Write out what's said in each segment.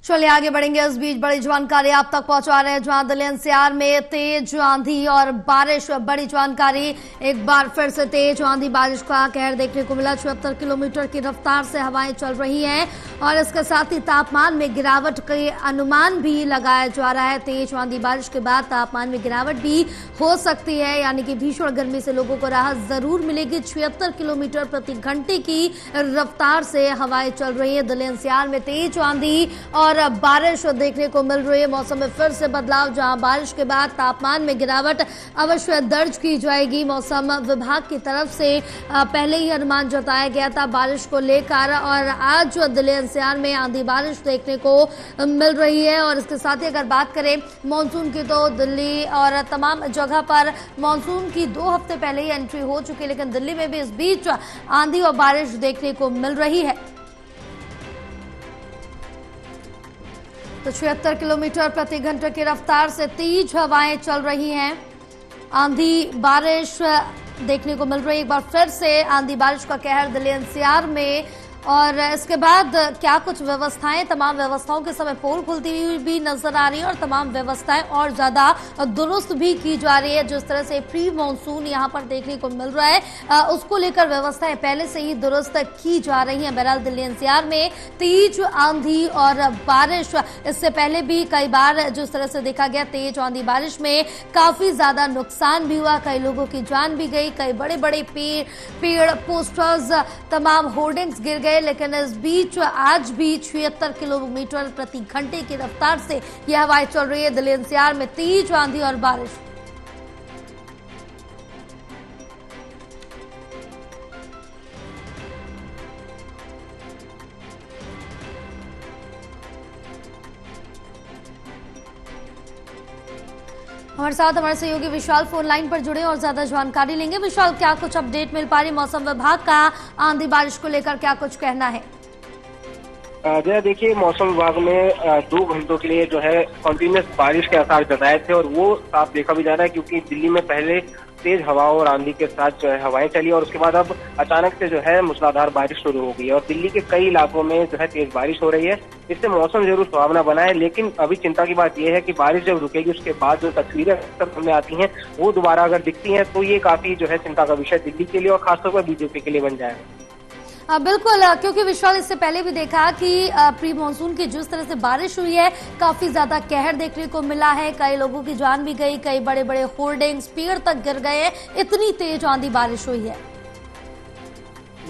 चलिए आगे बढ़ेंगे। इस बीच बड़ी जानकारी आप तक पहुंचा रहे हैं, जहां दिल्ली एनसीआर में तेज आंधी और बारिश। बड़ी जानकारी, एक बार फिर से तेज आंधी बारिश का कहर देखने को मिला। 76 किलोमीटर की रफ्तार से हवाएं चल रही हैं और इसके साथ ही तापमान में गिरावट के अनुमान भी लगाया जा रहा है। तेज आंधी बारिश के बाद तापमान में गिरावट भी हो सकती है, यानी कि भीषण गर्मी से लोगों को राहत जरूर मिलेगी। 76 किलोमीटर प्रति घंटे की रफ्तार से हवाएं चल रही है। दिल्ली एनसीआर में तेज आंधी और बारिश देखने को मिल रही है। मौसम में फिर से बदलाव, जहां बारिश के बाद तापमान में गिरावट अवश्य दर्ज की जाएगी। मौसम विभाग की तरफ से पहले ही अनुमान जताया गया था बारिश को लेकर, और आज दिल्ली एनसीआर में आंधी बारिश देखने को मिल रही है। और इसके साथ ही अगर बात करें मानसून की, तो दिल्ली और तमाम जगह पर मानसून की 2 हफ्ते पहले ही एंट्री हो चुकी है, लेकिन दिल्ली में भी इस बीच आंधी और बारिश देखने को मिल रही है। तो 76 किलोमीटर प्रति घंटे की रफ्तार से तेज हवाएं चल रही हैं। आंधी बारिश देखने को मिल रही है। एक बार फिर से आंधी बारिश का कहर दिल्ली एनसीआर में। और इसके बाद क्या कुछ व्यवस्थाएं, तमाम व्यवस्थाओं के समय पोल खुलती हुई भी नजर आ रही है और तमाम व्यवस्थाएं और ज्यादा दुरुस्त भी की जा रही है। जिस तरह से प्री मानसून यहां पर देखने को मिल रहा है, उसको लेकर व्यवस्थाएं पहले से ही दुरुस्त की जा रही हैं। बहरहाल दिल्ली एनसीआर में तेज आंधी और बारिश इससे पहले भी कई बार जिस तरह से देखा गया, तेज आंधी बारिश में काफी ज्यादा नुकसान भी हुआ, कई लोगों की जान भी गई, कई बड़े बड़े पेड़ पोस्टर्स, तमाम होर्डिंग्स गिर गए। लेकिन इस बीच आज भी 76 किलोमीटर प्रति घंटे की रफ्तार से यह हवाएं चल रही है दिल्ली एनसीआर में, तेज आंधी और बारिश। हमारे साथ हमारे सहयोगी विशाल फोन लाइन पर जुड़े और ज्यादा जानकारी लेंगे। विशाल, क्या कुछ अपडेट मिल पा रही मौसम विभाग का आंधी बारिश को लेकर, क्या कुछ कहना है? जय, देखिए, मौसम विभाग ने 2 घंटों के लिए जो है कंटिन्यूस बारिश के आसार जताए थे और वो साफ देखा भी जा रहा है, क्योंकि दिल्ली में पहले तेज हवाओं और आंधी के साथ जो है हवाएं चली और उसके बाद अब अचानक से जो है मूसलाधार बारिश शुरू हो गई है और दिल्ली के कई इलाकों में जो है तेज बारिश हो रही है। इससे मौसम जरूर सुहावना बना है, लेकिन अभी चिंता की बात यह है कि बारिश जब रुकेगी उसके बाद जो तस्वीरें सामने आती हैं वो दोबारा अगर दिखती हैं तो ये काफी जो है चिंता का विषय दिल्ली के लिए और खासतौर पर बीजेपी के लिए बन जाएगा। बिल्कुल, क्योंकि विशाल इससे पहले भी देखा कि प्री मानसून की जिस तरह से बारिश हुई है, काफी ज्यादा कहर देखने को मिला है, कई लोगों की जान भी गई, कई बड़े बड़े होर्डिंग्स, पेड़ तक गिर गए, इतनी तेज आंधी बारिश हुई है।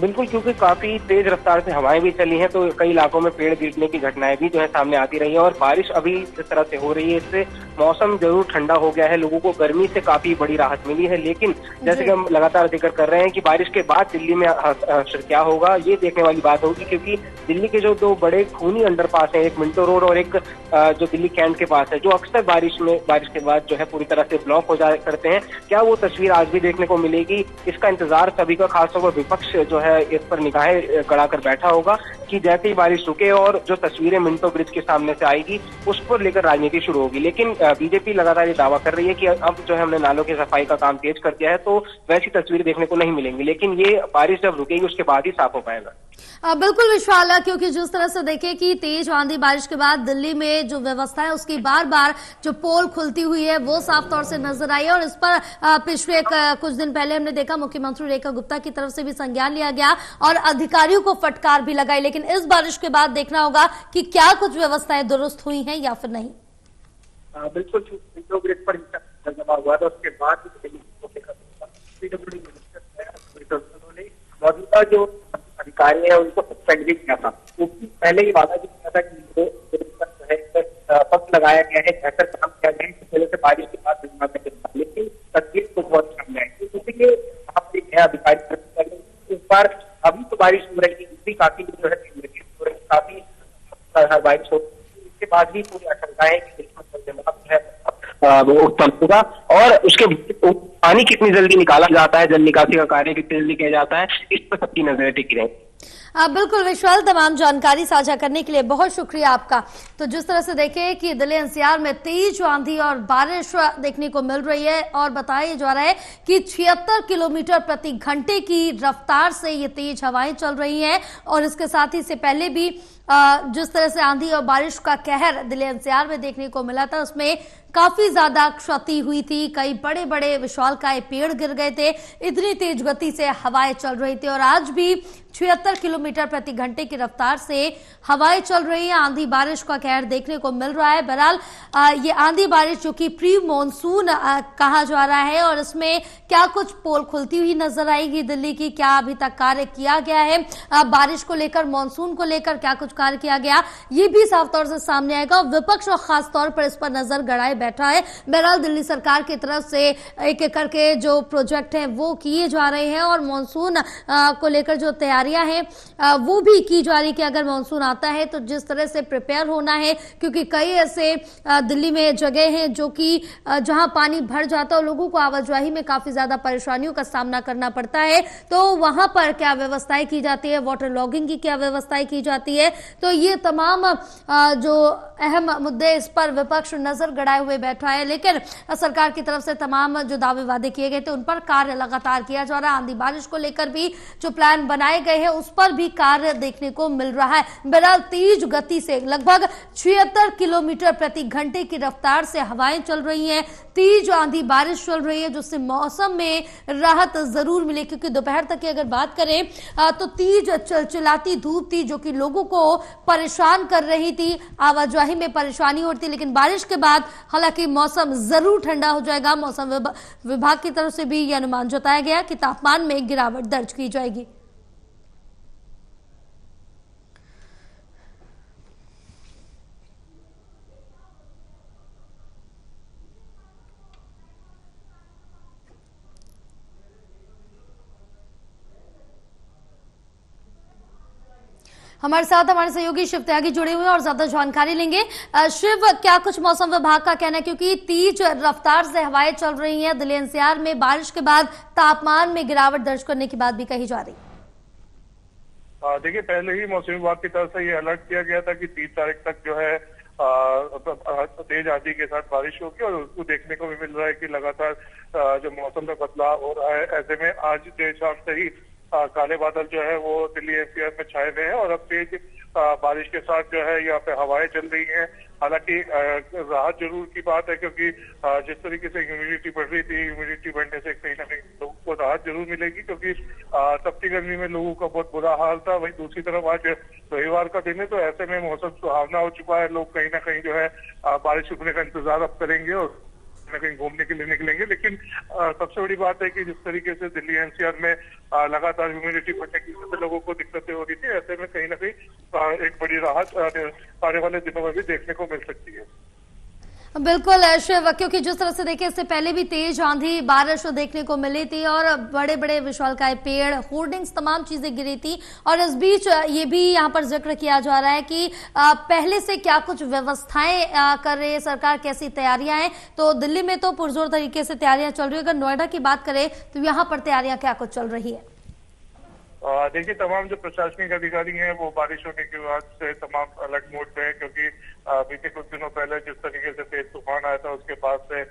बिल्कुल, क्योंकि काफी तेज रफ्तार से हवाएं भी चली हैं, तो कई इलाकों में पेड़ गिरने की घटनाएं भी जो है सामने आती रही है और बारिश अभी जिस तरह से हो रही है इससे मौसम जरूर ठंडा हो गया है, लोगों को गर्मी से काफी बड़ी राहत मिली है। लेकिन जैसे कि हम लगातार जिक्र कर रहे हैं कि बारिश के बाद दिल्ली में क्या होगा ये देखने वाली बात होगी, क्योंकि दिल्ली के जो 2 बड़े खूनी अंडरपास हैं, एक मिंटो रोड और एक जो दिल्ली कैंट के पास है, जो अक्सर बारिश के बाद जो है पूरी तरह से ब्लॉक हो जाया करते हैं। क्या वो तस्वीर आज भी देखने को मिलेगी, इसका इंतजार सभी का, खासतौर पर विपक्ष जो है इस पर निगाहें गड़ाकर बैठा होगा कि जैसे ही बारिश रुके और जो तस्वीरें मिंटो ब्रिज के सामने से आएगी उस पर लेकर राजनीति शुरू होगी। लेकिन बीजेपी लगातार ये दावा कर रही है कि अब जो है हमने नालों की सफाई का काम तेज कर दिया है, तो वैसी तस्वीरें देखने को नहीं मिलेंगी, लेकिन ये बारिश जब रुकेगी उसके बाद ही साफ हो पाएगा। बिल्कुल विशाल, क्योंकि जिस तरह से देखें कि तेज आंधी बारिश के बाद दिल्ली में जो व्यवस्था है उसकी बार बार जो पोल खुलती हुई है वो साफ तौर से नजर आई है और इस पर पिछले कुछ दिन पहले हमने देखा मुख्यमंत्री रेखा गुप्ता की तरफ से भी संज्ञान लिया गया और अधिकारियों को फटकार भी लगाई। लेकिन इस बारिश के बाद देखना होगा कि क्या कुछ व्यवस्थाएं दुरुस्त हुई हैं या फिर नहीं। बिल्कुल, पर जमा हुआ था उसके बाद मौजूदा जो अधिकारी है उनको सस्पेंड भी किया था। उसकी पहले ही वादा भी किया था कि पक्ष लगाया गया है, बेहतर काम किया गया है, इस वजह से बारिश के बाद, लेकिन तस्वीर को बहुत सामने आई। उसी के आप एक अधिकारी इस बार अभी तो बारिश हो रही है, काफी जो है काफी बारिश हो, इसके बाद भी पूरी आशंका है कि वो उत्पन्न होगा और उसके पानी कितनी जल्दी निकाला जाता है, जल निकासी का कार्य कितनी जल्दी किया जाता है, इस पर सबकी नजरें टिकी रहेंगी। बिल्कुल विशाल, तमाम जानकारी साझा करने के लिए बहुत शुक्रिया आपका। तो जिस तरह से देखें कि दिल्ली एनसीआर में तेज आंधी और बारिश देखने को मिल रही है और बताया जा रहा है कि 76 किलोमीटर प्रति घंटे की रफ्तार से ये तेज हवाएं चल रही हैं। और इसके साथ ही इससे पहले भी जिस तरह से आंधी और बारिश का कहर दिल्ली एनसीआर में देखने को मिला था, उसमें काफी ज्यादा क्षति हुई थी। कई बड़े बड़े विशालकाय पेड़ गिर गए थे, इतनी तेज गति से हवाएं चल रही थी। और आज भी 76 किलोमीटर प्रति घंटे की रफ्तार से हवाएं चल रही हैं। आंधी बारिश का कहर देखने को मिल रहा है। बहरहाल ये आंधी बारिश जो कि प्री मॉनसून कहा जा रहा है, और इसमें क्या कुछ पोल खुलती हुई नजर आएगी दिल्ली की, क्या अभी तक कार्य किया गया है बारिश को लेकर, मानसून को लेकर क्या कुछ कार्य किया गया, ये भी साफ तौर से सामने आएगा। विपक्ष और खास तौर पर इस पर नजर गड़ाए बैठा है। बहरहाल दिल्ली सरकार की तरफ से एक एक करके जो प्रोजेक्ट हैं वो किए जा रहे हैं, और मानसून को लेकर जो तैयारियां हैं वो भी की जा रही कि अगर मानसून आता है तो जिस तरह से प्रिपेयर होना है, क्योंकि कई ऐसे दिल्ली में जगह हैं जो कि जहां पानी भर जाता है, लोगों को आवाजाही में काफी ज्यादा परेशानियों का सामना करना पड़ता है। तो वहां पर क्या व्यवस्थाएं की जाती है, वाटर लॉगिंग की क्या व्यवस्थाएं की जाती है, तो ये तमाम जो अहम मुद्दे, इस पर विपक्ष नजर गड़ाए हुए बैठा है। लेकिन सरकार की तरफ से तमाम जो दावे वादे किए गए थे उन पर कार्य लगातार किया जा रहा है। आंधी बारिश को लेकर भी जो प्लान बनाए गए हैं उस पर भी कार्य देखने को मिल रहा है। बहरहाल तेज गति से लगभग 76 किलोमीटर प्रति घंटे की रफ्तार से हवाएं चल रही हैं, तेज आंधी बारिश चल रही है, जिससे मौसम में राहत जरूर मिले। क्योंकि दोपहर तक की अगर बात करें तो तेज चिलचिलाती धूप थी जो कि लोगों को परेशान कर रही थी, आवाजाही में परेशानी होती। लेकिन बारिश के बाद हालांकि मौसम जरूर ठंडा हो जाएगा। मौसम विभाग की तरफ से भी यह अनुमान जताया गया कि तापमान में गिरावट दर्ज की जाएगी। हमारे साथ हमारे सहयोगी शिव त्यागी जुड़े हुए हैं और ज्यादा जानकारी लेंगे। शिव, क्या कुछ मौसम विभाग का कहना है, क्योंकि तेज रफ्तार से हवाएं चल रही हैं दिल्ली एनसीआर में, बारिश के बाद तापमान में गिरावट दर्ज करने की बात भी कही जा रही। देखिए, पहले ही मौसम विभाग की तरफ से ये अलर्ट किया गया था कि 30 तारीख तक जो है तेज आंधी के साथ बारिश होगी, और उसको देखने को भी मिल रहा है कि लगातार जो मौसम में बदलाव हो रहा है। ऐसे में आज देर शाम से ही काले बादल जो है वो दिल्ली एनसीआर में छाए हुए हैं, और अब तेज बारिश के साथ जो है यहाँ पे हवाएं चल रही हैं। हालांकि राहत जरूर की बात है, क्योंकि जिस तरीके से ह्यूमिडिटी बढ़ रही थी, ह्यूमिडिटी बढ़ने से कहीं ना कहीं लोगों को राहत जरूर मिलेगी, क्योंकि तपती गर्मी में लोगों का बहुत बुरा हाल था। वहीं दूसरी तरफ आज रविवार का दिन है, तो ऐसे में मौसम सुहावना हो चुका है। लोग कहीं ना कहीं जो है बारिश रुकने का इंतजार अब करेंगे और कहीं घूमने के लिए निकलेंगे। लेकिन सबसे बड़ी बात है कि जिस तरीके से दिल्ली एनसीआर में लगातार ह्यूमिडिटी बढ़ने की वजह से लोगों को दिक्कतें हो रही थी, ऐसे में कहीं ना कहीं एक बड़ी राहत आने वाले दिनों में भी देखने को मिल सकती है। बिल्कुल शिव, क्योंकि जिस तरह से देखिए इससे पहले भी तेज आंधी बारिश देखने को मिली थी और बड़े बड़े विशालकाय पेड़, होर्डिंग्स, तमाम चीजें गिरी थी। और इस बीच ये भी यहाँ पर जिक्र किया जा रहा है कि पहले से क्या कुछ व्यवस्थाएं कर रही है सरकार, कैसी तैयारियां हैं। तो दिल्ली में तो पुरजोर तरीके से तैयारियां चल रही है। अगर नोएडा की बात करें तो यहाँ पर तैयारियां क्या कुछ चल रही है? देखिए, तमाम जो प्रशासनिक अधिकारी हैं वो बारिश होने के बाद से तमाम अलर्ट मोड पे है, क्योंकि बीते कुछ दिनों पहले जिस तरीके से तेज तूफान आया था उसके बाद से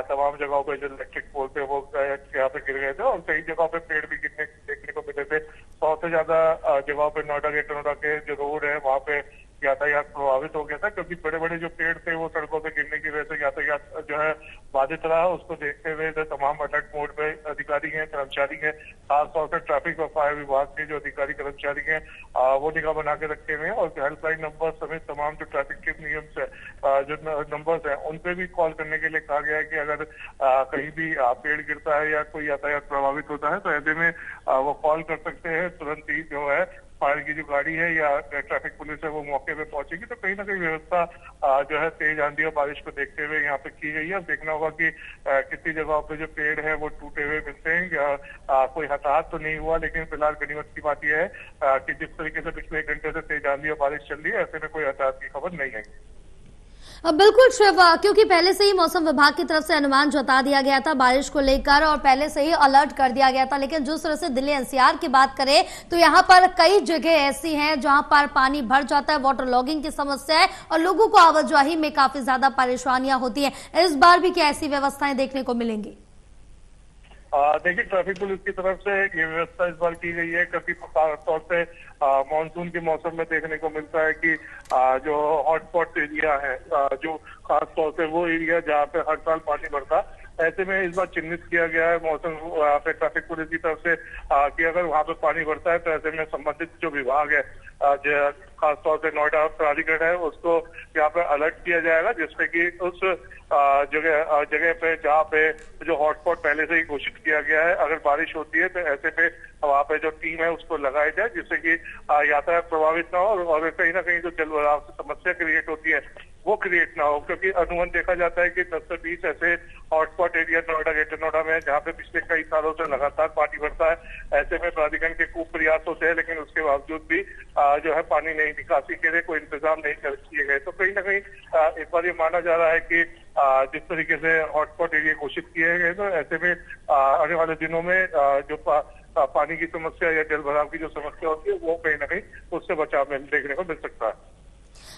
तमाम जगहों पे जो इलेक्ट्रिक पोल थे वो यहाँ पे गिर गए थे, और कई जगहों पे पेड़ भी गिरने देखने को मिले थे। 100 से ज्यादा जगहों पे नोएडा के जो रोड है वहाँ पे यातायात प्रभावित हो गया था, क्योंकि बड़े बड़े जो पेड़ थे वो सड़कों पे गिरने की वजह से यातायात जो है बाधित रहा। उसको देखते हुए जो तमाम अलर्ट मोड पे अधिकारी हैं, कर्मचारी हैं, खासतौर से ट्रैफिक और फायर विभाग के जो अधिकारी कर्मचारी हैं वो निगाह बना के रखे हुए हैं, और हेल्पलाइन नंबर समेत तमाम जो ट्रैफिक के नियम से जो नंबर्स हैं उन पे भी कॉल करने के लिए कहा गया है कि अगर कहीं भी पेड़ गिरता है या कोई यातायात प्रभावित होता है तो ऐसे में वो कॉल कर सकते हैं। तुरंत ही जो है फायर की जो गाड़ी है या ट्रैफिक पुलिस है वो मौके पे पहुंचेगी। तो कहीं ना कहीं व्यवस्था जो है तेज आंधी और बारिश को देखते हुए यहाँ पे की गई है। अब देखना होगा कि कितनी जगहों पे जो पेड़ है वो टूटे हुए मिलते हैं या कोई हताहत तो नहीं हुआ। लेकिन फिलहाल गनीमत की बात यह है कि जिस तरीके से पिछले 1 घंटे से तेज आंधी और बारिश चल रही है, ऐसे में कोई हताहत की खबर नहीं है। बिल्कुल शिव, क्योंकि पहले से ही मौसम विभाग की तरफ से अनुमान जता दिया गया था बारिश को लेकर और पहले से ही अलर्ट कर दिया गया था, लेकिन जिस तरह से दिल्ली एनसीआर की बात करें तो यहाँ पर कई जगह ऐसी हैं जहां पर पानी भर जाता है, वाटर लॉगिंग की समस्या है और लोगों को आवाजाही में काफी ज्यादा परेशानियां होती है। इस बार भी क्या ऐसी व्यवस्थाएं देखने को मिलेंगी? देखिए, ट्रैफिक पुलिस की तरफ से ये व्यवस्था इस बार की गई है, क्योंकि खासतौर से मानसून के मौसम में देखने को मिलता है कि जो हॉटस्पॉट एरिया है, जो खासतौर से वो एरिया जहाँ पे हर साल पानी भरता, ऐसे में इस बार चिन्हित किया गया है मौसम पे ट्रैफिक पुलिस की तरफ से कि अगर वहाँ पे पानी भरता है तो ऐसे में संबंधित जो विभाग है, खासतौर से नोएडा प्राधिकरण है, उसको यहाँ पे अलर्ट किया जाएगा, जिससे कि उस जगह पे जहाँ पे जो हॉटस्पॉट पहले से ही घोषित किया गया है, अगर बारिश होती है तो ऐसे पे वहाँ पे जो टीम है उसको लगाया जाए, जिससे कि यातायात प्रभावित ना हो और कहीं ना कहीं जो जल भराव की समस्या क्रिएट होती है वो क्रिएट ना हो। क्योंकि अनुमान देखा जाता है कि 10 से 20 ऐसे hotspot area Noida, greater Noida में जहाँ पे पिछले कई सालों से लगातार पानी भरता है। ऐसे में प्राधिकरण के खूब प्रयास होते हैं, लेकिन उसके बावजूद भी जो है पानी नहीं निकासी के लिए कोई इंतजाम नहीं किए गए। तो कहीं ना कहीं इस बार ये माना जा रहा है कि जिस तरीके से हॉटस्पॉट एरिया घोषित किए गए, तो ऐसे में आने वाले दिनों में जो पानी की समस्या या जल भराव की जो समस्या होती है वो कहीं ना कहीं उससे बचाव में देखने को मिल सकता है।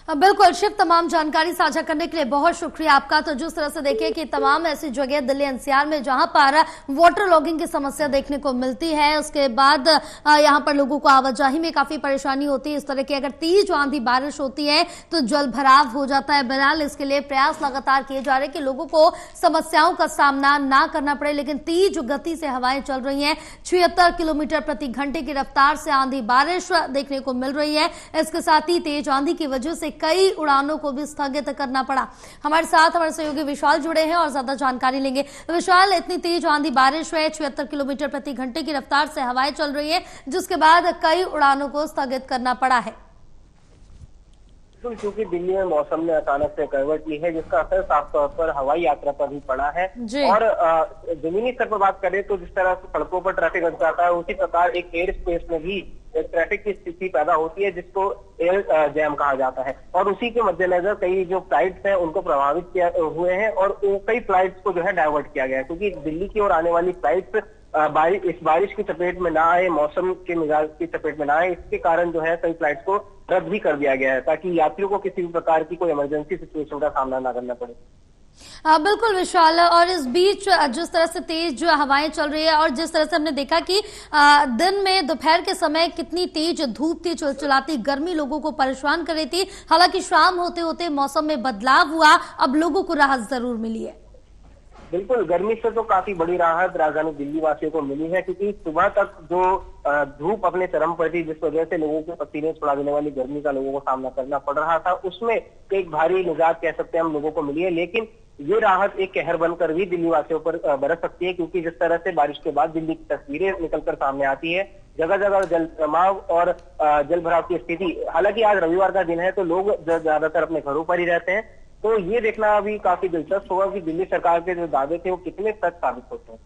बिल्कुल शिव, तमाम जानकारी साझा करने के लिए बहुत शुक्रिया आपका। तो जिस तरह से देखिए कि तमाम ऐसी जगह दिल्ली एनसीआर में जहां पर वाटर लॉगिंग की समस्या देखने को मिलती है, उसके बाद यहां पर लोगों को आवाजाही में काफी परेशानी होती है। इस तरह की अगर तेज आंधी बारिश होती है तो जल भराव हो जाता है। बहरहाल इसके लिए प्रयास लगातार किए जा रहे हैं कि लोगों को समस्याओं का सामना ना करना पड़े, लेकिन तेज गति से हवाएं चल रही हैं। 76 किलोमीटर प्रति घंटे की रफ्तार से आंधी बारिश देखने को मिल रही है। इसके साथ ही तेज आंधी की वजह से कई उड़ानों को भी स्थगित करना पड़ा। हमारे साथ हमारे सहयोगी विशाल जुड़े हैं और ज्यादा जानकारी लेंगे। विशाल, इतनी तेज आंधी बारिश है, 76 किलोमीटर प्रति घंटे की रफ्तार से हवाएं चल रही है, जिसके बाद कई उड़ानों को स्थगित करना पड़ा है। क्योंकि दिल्ली में मौसम ने अचानक से करवट ली है, जिसका असर साफ तौर पर हवाई यात्रा पर भी पड़ा है। और जमीनी स्तर पर बात करें तो जिस तरह से सड़कों पर ट्रैफिक अट जाता है, उसी प्रकार एक एयर स्पेस में भी ट्रैफिक की स्थिति पैदा होती है, जिसको एयर जैम कहा जाता है। और उसी के मद्देनजर कई जो फ्लाइट्स हैं उनको प्रभावित हुए हैं और कई फ्लाइट्स को जो है डाइवर्ट किया गया है, क्योंकि दिल्ली की ओर आने वाली फ्लाइट्स इस बारिश की चपेट में ना आए, मौसम के मिजाज की चपेट में ना आए, इसके कारण जो है कई फ्लाइट्स को रद्द भी कर दिया गया है, ताकि यात्रियों को किसी भी प्रकार की कोई इमरजेंसी सिचुएशन का सामना ना करना पड़े। बिल्कुल विशाल, और इस बीच जिस तरह से तेज जो हवाएं चल रही है और जिस तरह से हमने देखा कि दिन में दोपहर के समय कितनी तेज धूप थी, चिलचिलाती गर्मी लोगों को परेशान कर रही थी। हालांकि शाम होते होते मौसम में बदलाव हुआ, अब लोगों को राहत जरूर मिली है। बिल्कुल, गर्मी से तो काफी बड़ी राहत राजधानी दिल्ली वासियों को मिली है, क्योंकि सुबह तक जो धूप अपने चरम पर थी, जिस वजह से लोगों के पसीने छुड़ा देने वाली गर्मी का लोगों को सामना करना पड़ रहा था, उसमें एक भारी निजात कह सकते हैं हम लोगों को मिली है। लेकिन ये राहत एक कहर बनकर भी दिल्ली वासियों पर बरस सकती है, क्योंकि जिस तरह से बारिश के बाद दिल्ली की तस्वीरें निकलकर सामने आती है, जगह जगह जल जमाव और जल भराव की स्थिति। हालांकि आज रविवार का दिन है तो लोग ज्यादातर अपने घरों पर ही रहते हैं, तो ये देखना अभी काफी दिलचस्प होगा कि दिल्ली सरकार के जो दावे थे वो कितने तक साबित होते हैं।